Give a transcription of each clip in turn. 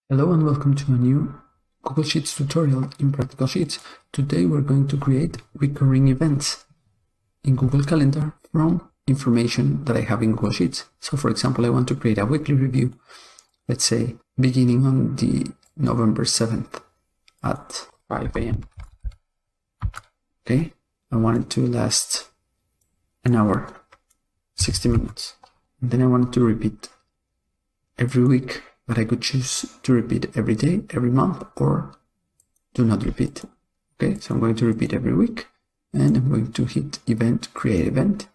Hello and welcome to a new Google Sheets tutorial in Practical Sheets. Today we're going to create recurring events in Google Calendar from information that I have in Google Sheets. So for example, I want to create a weekly review, let's say beginning on the November 7th at 5 a.m. Okay, I want it to last an hour, 60 minutes. And then I want it to repeat every week, but I could choose to repeat every day, every month, or do not repeat. Okay, so I'm going to repeat every week, and I'm going to hit event, create event,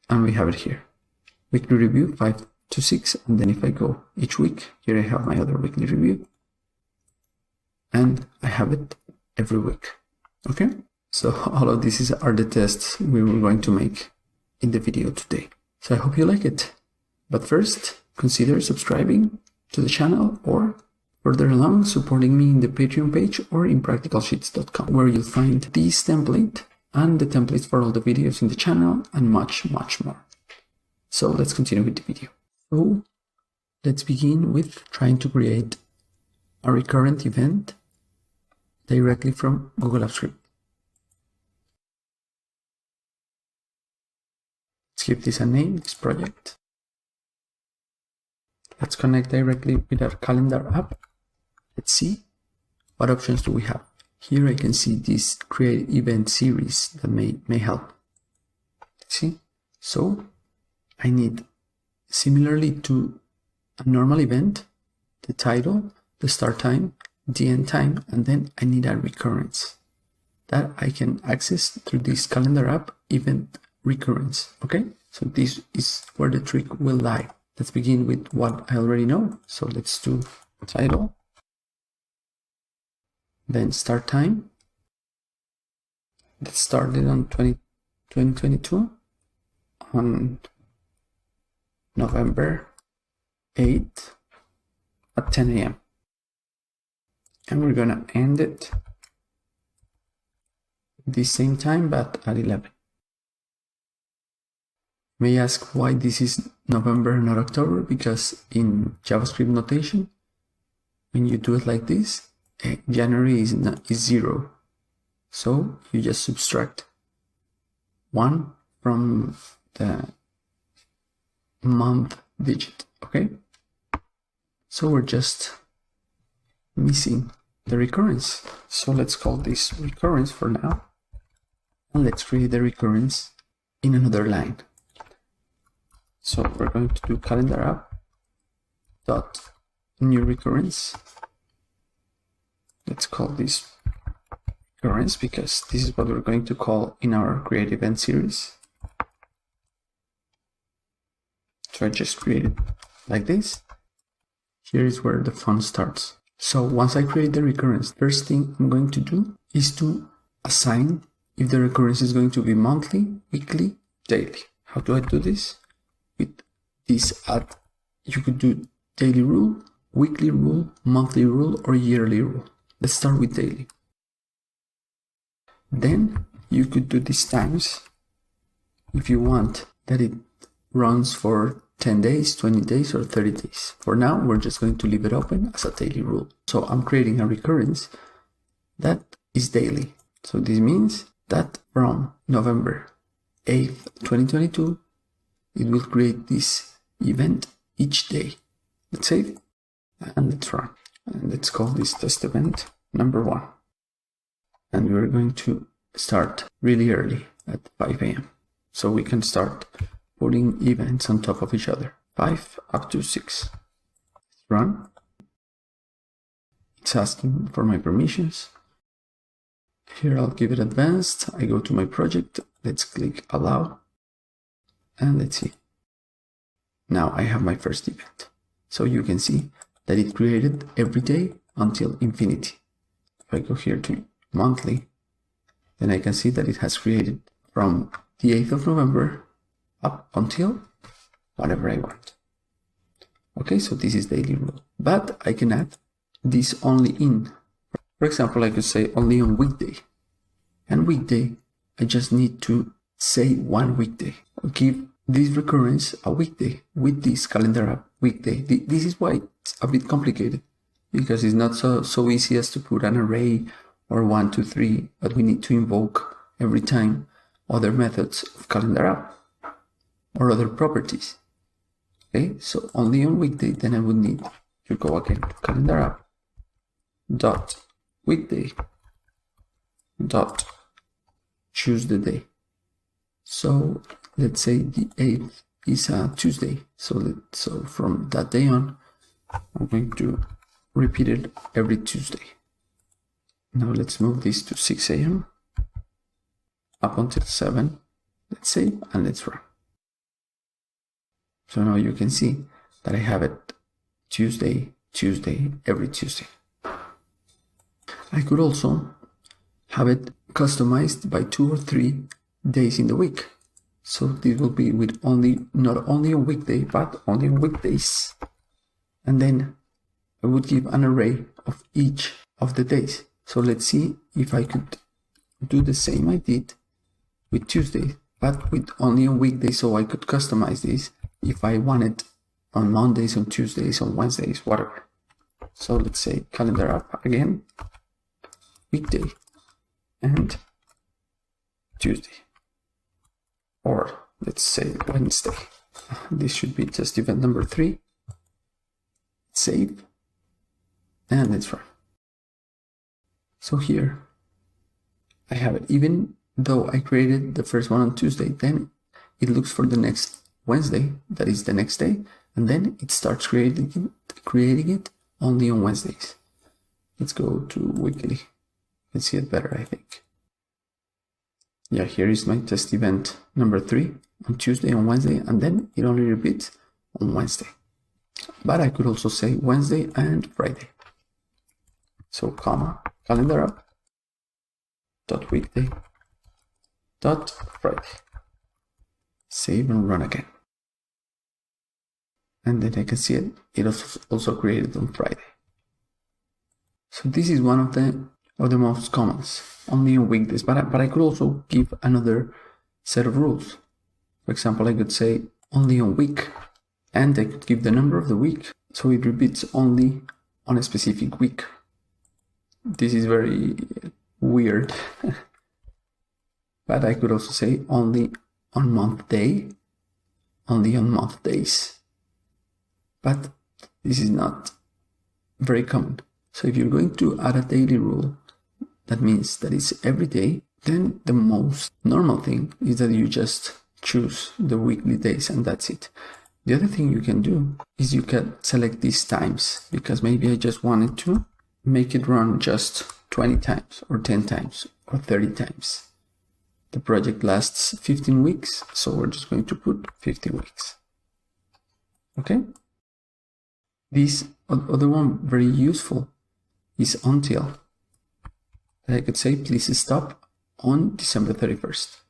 and we have it here. Weekly review 5 to 6, and then if I go each week, here I have my other weekly review, and I have it every week. Okay, so all of these are the tests we were going to make in the video today. So I hope you like it. But first, consider subscribing to the channel or further along supporting me in the Patreon page or in practicalsheets.com, where you'll find this template and the templates for all the videos in the channel and much more. So let's continue with the video. So let's begin with trying to create a recurrent event directly from Google Apps Script. Let's give this a name, this project. Let's connect directly with our calendar app. Let's see what options do we have. Here I can see this create event series that may help. Let's see. So I need, similarly to a normal event, the title, the start time, the end time, and then I need a recurrence that I can access through this calendar app, event recurrence. Okay, so this is where the trick will lie. Let's begin with what I already know. So let's do title, then start time. Let's start it on 2022 on November 8th at 10 a.m. And we're gonna end it the same time but at 11. You may ask why this is November, not October, because in JavaScript notation, when you do it like this, January is 0. So you just subtract 1 from the month digit, okay? So we're just missing the recurrence. So let's call this recurrence for now. And let's create the recurrence in another line. So we're going to do calendar app dot new recurrence. Let's call this recurrence because this is what we're going to call in our create event series. So I just created like this. Here is where the fun starts. So once I create the recurrence, first thing I'm going to do is to assign if the recurrence is going to be monthly, weekly, daily. How do I do this? With this add, you could do daily rule, weekly rule, monthly rule, or yearly rule. Let's start with daily. Then you could do this times if you want that it runs for 10 days, 20 days, or 30 days. For now, we're just going to leave it open as a daily rule. So I'm creating a recurrence that is daily. So this means that from November 8th, 2022, it will create this event each day. Let's save and let's run. And let's call this test event number 1. And we're going to start really early at 5 a.m. So we can start putting events on top of each other. 5 up to 6. Let's run. It's asking for my permissions. Here I'll give it advanced. I go to my project. Let's click allow. And let's see. Now I have my first event. So you can see that it created every day until infinity. If I go here to monthly, then I can see that it has created from the 8th of November up until whatever I want. Okay, so this is daily rule. But I can add this only in. For example, I could say only on weekday. And weekday, I just need to say one weekday. I'll give this recurrence a weekday with this calendar app, weekday. This is why it's a bit complicated, because it's not so easy as to put an array or 1, 2, 3, but we need to invoke every time other methods of calendar app or other properties. Okay, so only on weekday, then I would need to go again to calendar app dot weekday dot choose the day. So let's say the 8th is a Tuesday. So from that day on, I'm going to repeat it every Tuesday. Now let's move this to 6 a.m. up until 7. Let's save and let's run. So now you can see that I have it Tuesday, every Tuesday. I could also have it customized by 2 or 3 days in the week. So this will be with not only on weekday, but only on weekdays. And then I would give an array of each of the days. So let's see if I could do the same I did with Tuesday, but with only on weekdays, so I could customize this if I wanted on Mondays, on Tuesdays, on Wednesdays, whatever. So let's say calendar app again, weekday and Tuesday. Or let's say Wednesday. This should be just event number 3. Save and let's run. So here I have it. Even though I created the first one on Tuesday, then it looks for the next Wednesday, that is the next day, and then it starts creating it only on Wednesdays. Let's go to weekly. Let's see it better, I think. Yeah, here is my test event number 3 on Tuesday, on Wednesday, and then it only repeats on Wednesday. But I could also say Wednesday and Friday. So comma, calendar app dot weekday dot Friday. Save and run again. And then I can see it. It also created on Friday. So this is one of the most commons, only on weekdays. But I could also give another set of rules. For example, I could say only on week, and I could give the number of the week, so it repeats only on a specific week. This is very weird. But I could also say only on month day, only on month days. But this is not very common. So if you're going to add a daily rule, that means that it's every day, then the most normal thing is that you just choose the weekly days and that's it. The other thing you can do is you can select these times, because maybe I just wanted to make it run just 20 times or 10 times or 30 times. The project lasts 15 weeks, so we're just going to put 50 weeks. Okay? This other one, very useful, is until. I could say please stop on December 31st.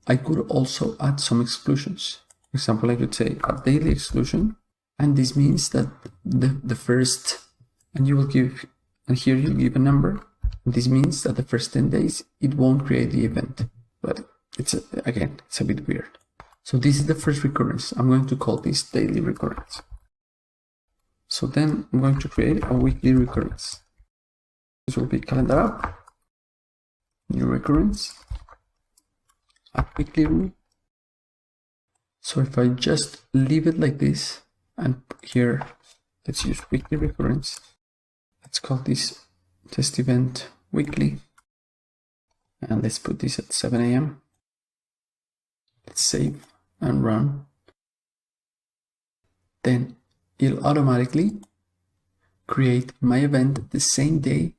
I could also add some exclusions. For example, I could say a daily exclusion, and this means that the first, and you will give, and here you give a number. This means that the first 10 days it won't create the event, but it's a bit weird. So this is the first recurrence. I'm going to call this daily recurrence. So then I'm going to create a weekly recurrence. This will be calendar app, new recurrence, a weekly rule. So if I just leave it like this, and here let's use weekly recurrence. Let's call this test event weekly, and let's put this at 7 a.m. Let's save and run. Then it'll automatically create my event the same day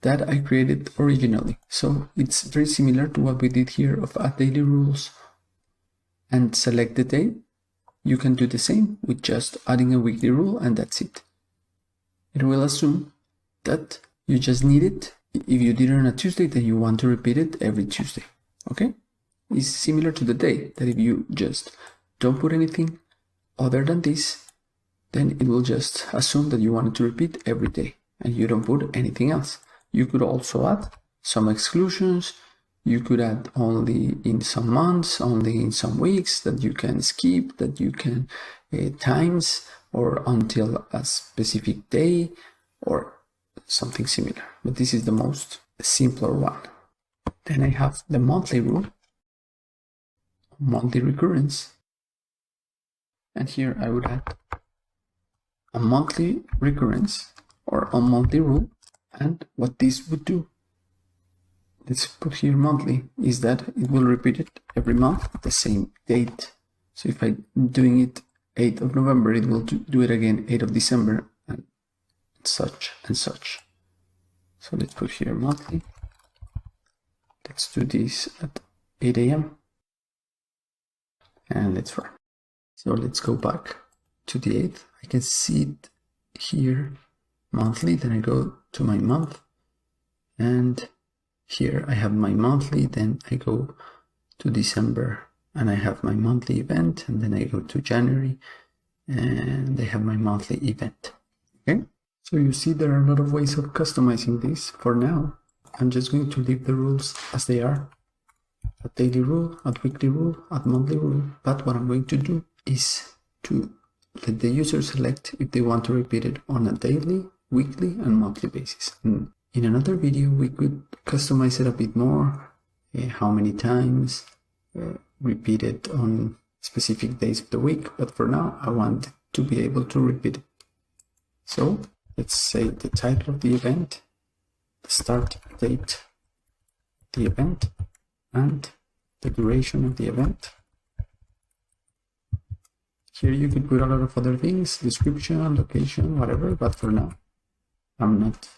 that I created originally. So it's very similar to what we did here of add daily rules and select the day. You can do the same with just adding a weekly rule, and that's it. It will assume that you just need it. If you did it on a Tuesday, then you want to repeat it every Tuesday. Okay? It's similar to the day, that if you just don't put anything other than this, then it will just assume that you want it to repeat every day and you don't put anything else. You could also add some exclusions. You could add only in some months, only in some weeks, that you can skip, that you can times or until a specific day or something similar. But this is the most simpler one. Then I have the monthly rule, monthly recurrence. And here I would add a monthly recurrence or a monthly rule. And what this would do, let's put here monthly, is that it will repeat it every month at the same date. So if I'm doing it 8th of November, it will do it again 8th of December, and such and such. So let's put here monthly. Let's do this at 8 a.m. and let's run. So let's go back to the 8th. I can see it here monthly. Then I go to my month, and here I have my monthly. Then I go to December and I have my monthly event, and then I go to January and I have my monthly event. Okay, so you see there are a lot of ways of customizing this. For now, I'm just going to leave the rules as they are. A daily rule, a weekly rule, a monthly rule. But what I'm going to do is to let the user select if they want to repeat it on a daily, weekly, and monthly basis. And in another video, we could customize it a bit more, how many times, repeat it on specific days of the week. But for now, I want to be able to repeat it. So let's say the title of the event, the start date of the event, and the duration of the event. Here you could put a lot of other things, description, location, whatever, but for now, I'm not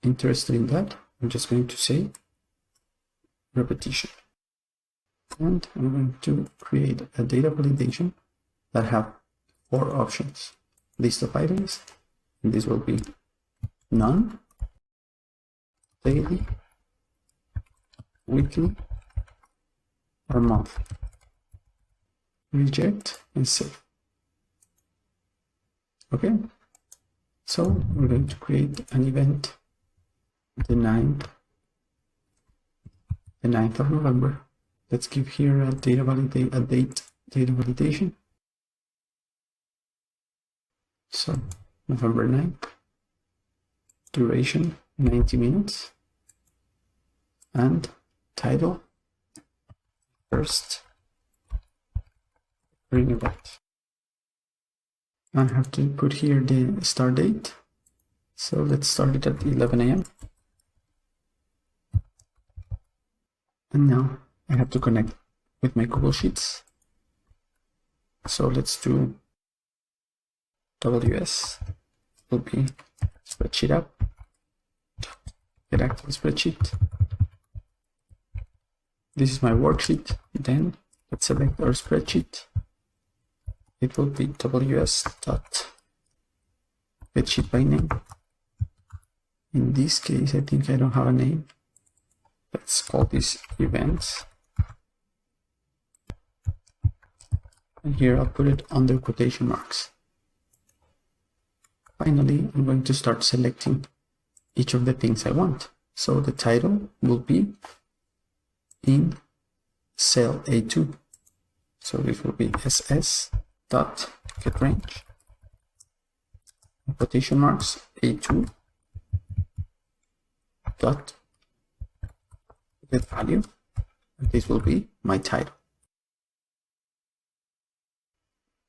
interested in that. I'm just going to say repetition. And I'm going to create a data validation that have 4 options. List of items, and this will be none, daily, weekly, or monthly. Reject and save. Okay, so we're going to create an event the 9th of November. Let's give here a date data validation. So November 9th, duration 90 minutes, and title first spring event. I have to put here the start date. So let's start it at 11 a.m. And now I have to connect with my Google Sheets. So let's do WS will be spreadsheet app, get active spreadsheet. This is my worksheet. Then let's select our spreadsheet. It will be ws.spreadsheet by name. In this case, I think I don't have a name. Let's call this events. And here I'll put it under quotation marks. Finally, I'm going to start selecting each of the things I want. So the title will be in cell A2. So this will be ss.getRange, quotation marks, A2 dot get value, and this will be my title.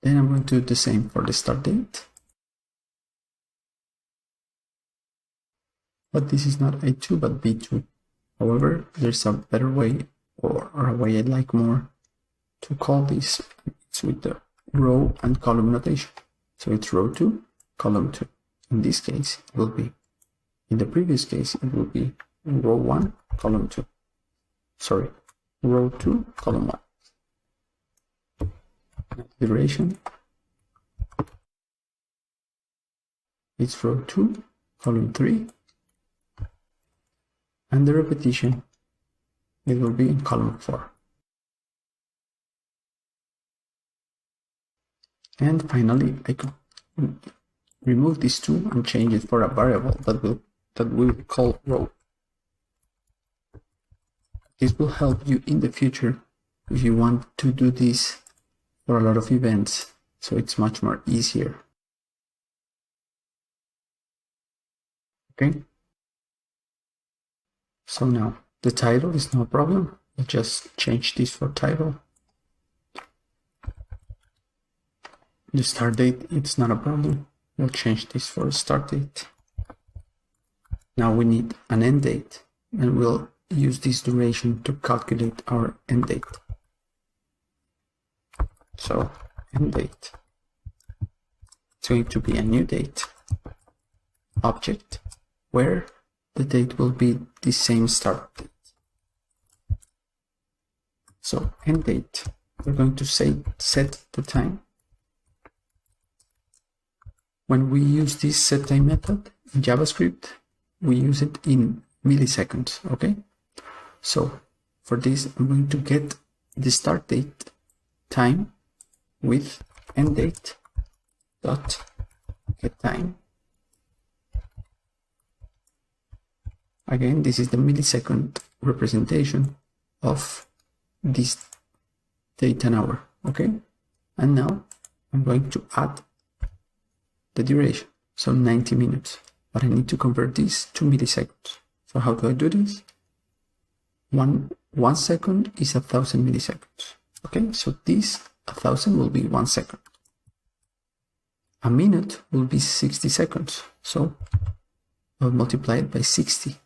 Then I'm going to do the same for the start date, but this is not A2 but B2. However, there's a better way, or a way I like more, to call this. It's with the row and column notation. So it's row 2, column 2. In this case, it will be, in the previous case, it will be row 1, column 2. Sorry, row 2, column 1. Duration, it's row 2, column 3. And the repetition, it will be in column 4. And finally, I could remove these two and change it for a variable that we'll call row. This will help you in the future if you want to do this for a lot of events, So it's much more easier. Okay. So now the title is no problem. We'll just change this for title. The start date, it's not a problem. We'll change this for start date. Now we need an end date, and we'll use this duration to calculate our end date. So end date, it's going to be a new date object where the date will be the same start date. So end date, we're going to set the time. When we use this setTime method in JavaScript, we use it in milliseconds, okay? So for this, I'm going to get the start date time with end date dot get time. Again, this is the millisecond representation of this date and hour, okay? And now I'm going to add the duration, so 90 minutes, but I need to convert this to milliseconds. So how do I do this? One second is 1,000 milliseconds. Okay, so this 1,000 will be 1 second. A minute will be 60 seconds, so I'll multiply it by 60.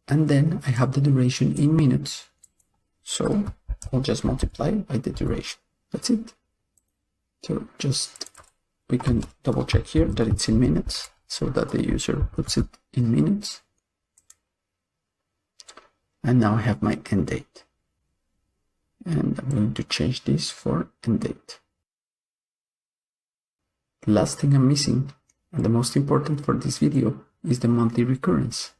And then I have the duration in minutes, so I'll just multiply by the duration. That's it. So we can double check here that it's in minutes, so that the user puts it in minutes. And now I have my end date. And I'm going to change this for end date. The last thing I'm missing, and the most important for this video, is the monthly recurrence.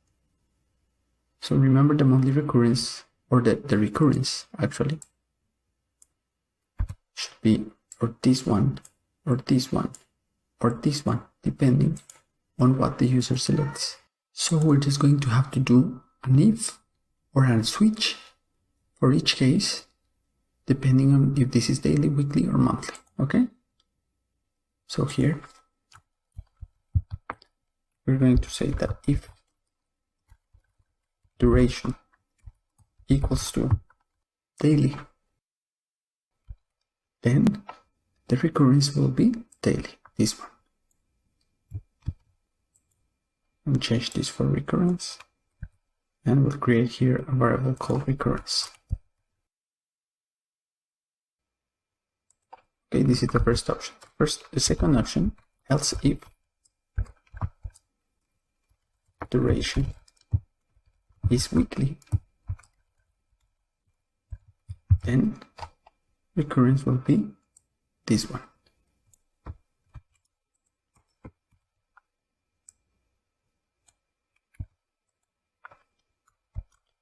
So remember the monthly recurrence, or the recurrence actually, should be or this one, or this one, or this one, depending on what the user selects. So we're just going to have to do an if or a switch for each case, depending on if this is daily, weekly, or monthly, okay? So here, we're going to say that if duration equals to daily, then the recurrence will be daily, this one. And change this for recurrence, and we'll create here a variable called recurrence. Okay, this is the first option. The second option, else if duration is weekly, then recurrence will be this one.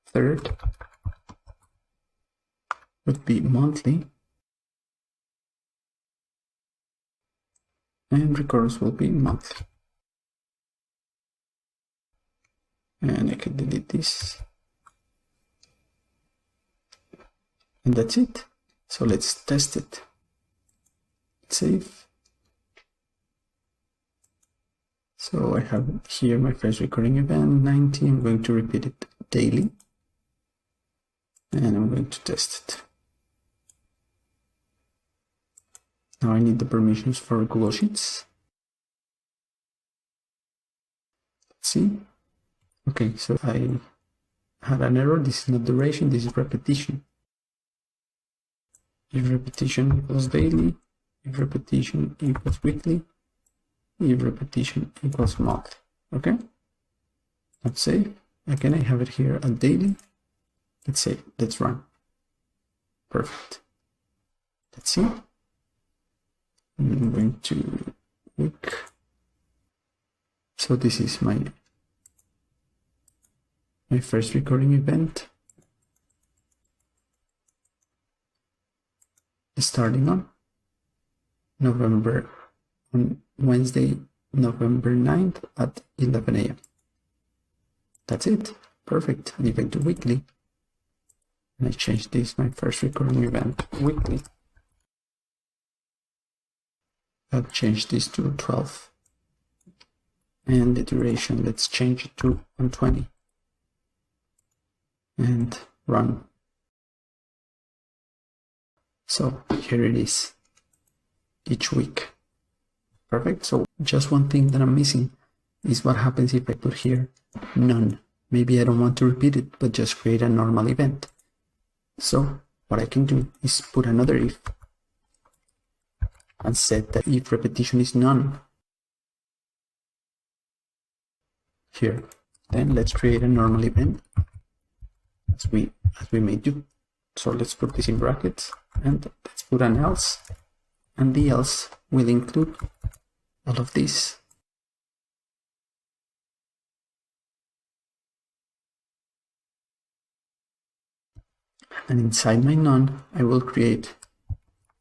Third would be monthly, and recurrence will be monthly. And I can delete this. And that's it. So let's test it. Save. So I have here my first recurring event, 90. I'm going to repeat it daily. And I'm going to test it. Now I need the permissions for Google Sheets. Let's see. Okay, so I had an error. This is not duration, this is repetition. If repetition equals daily, if repetition equals weekly, if repetition equals monthly. Okay? Let's save. Again, I have it here at daily. Let's save. Let's run. Perfect. Let's see. I'm going to week. So this is my first recording event. Starting on Wednesday, November 9th at 11 a.m. That's it. Perfect. And even to weekly. And I changed this, my first recording event, weekly. I'll change this to 12. And the duration, let's change it to 120. And run. So here it is, each week. Perfect. So just one thing that I'm missing is what happens if I put here none. Maybe I don't want to repeat it, but just create a normal event. So what I can do is put another if and set that if repetition is none here. Then let's create a normal event as we may do. So let's put this in brackets and let's put an else, and the else will include all of this. And inside my none, I will create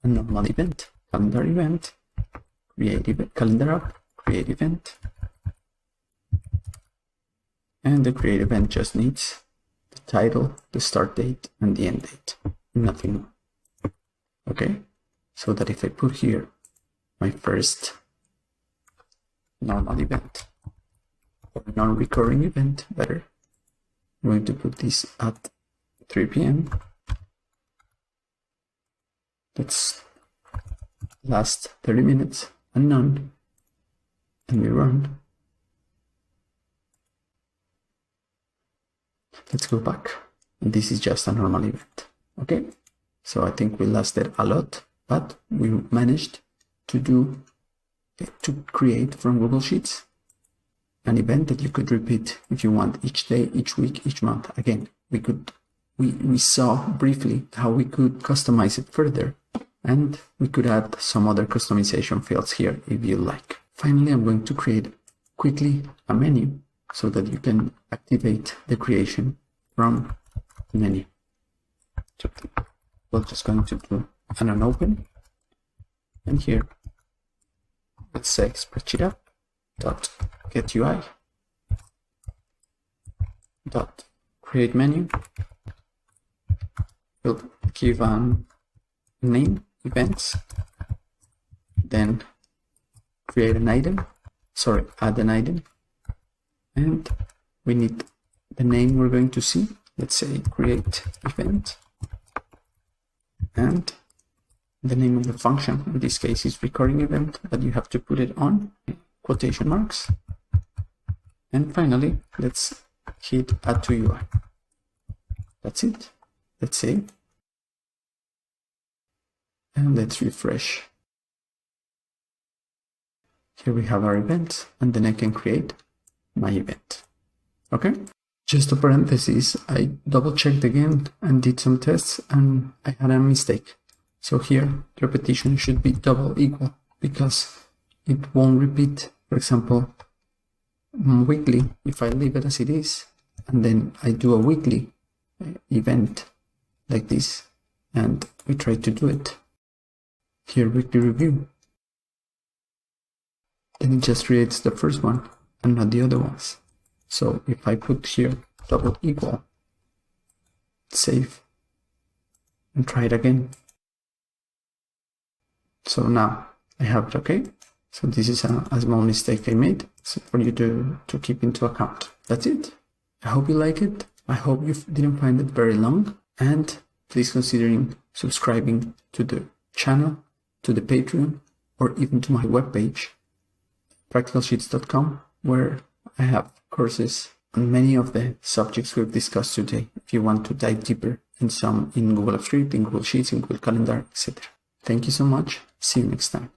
a normal event, calendar event, create event, calendar app, create event. And the create event just needs the title, the start date, and the end date. Nothing more. Okay? So that if I put here my first normal event, or non-recurring event, better, I'm going to put this at 3 p.m. Let's last 30 minutes and none, and we run. Let's go back. And this is just a normal event. Okay, so I think we lasted a lot, but we managed to create from Google Sheets an event that you could repeat if you want, each day, each week, each month. Again, we saw briefly how we could customize it further, and we could add some other customization fields here if you like. Finally, I'm going to create quickly a menu so that you can activate the creation from the menu. So we're just going to do an unopen, and here let's say spreadsheet app dot get UI dot create menu. We'll give a name, events, then create an item, add an item, and we need the name we're going to see. Let's say create event, and the name of the function, in this case is recurring event, but you have to put it on quotation marks. And finally, let's hit add to UI. That's it. Let's save. And let's refresh. Here we have our event, and then I can create my event. Okay? Just a parenthesis, I double checked again and did some tests, and I had a mistake. So here, the repetition should be double equal, because it won't repeat. For example, weekly, if I leave it as it is, and then I do a weekly event like this, and we try to do it. Here, weekly review. Then it just creates the first one and not the other ones. So if I put here double equal, save, and try it again. So now I have it, okay? So this is a small mistake I made, so for you to keep into account. That's it. I hope you like it. I hope you didn't find it very long. And please consider subscribing to the channel, to the Patreon, or even to my webpage, practicalsheets.com, where I have courses on many of the subjects we've discussed today, if you want to dive deeper in Google Apps Script, in Google Sheets, in Google Calendar, etc. Thank you so much. See you next time.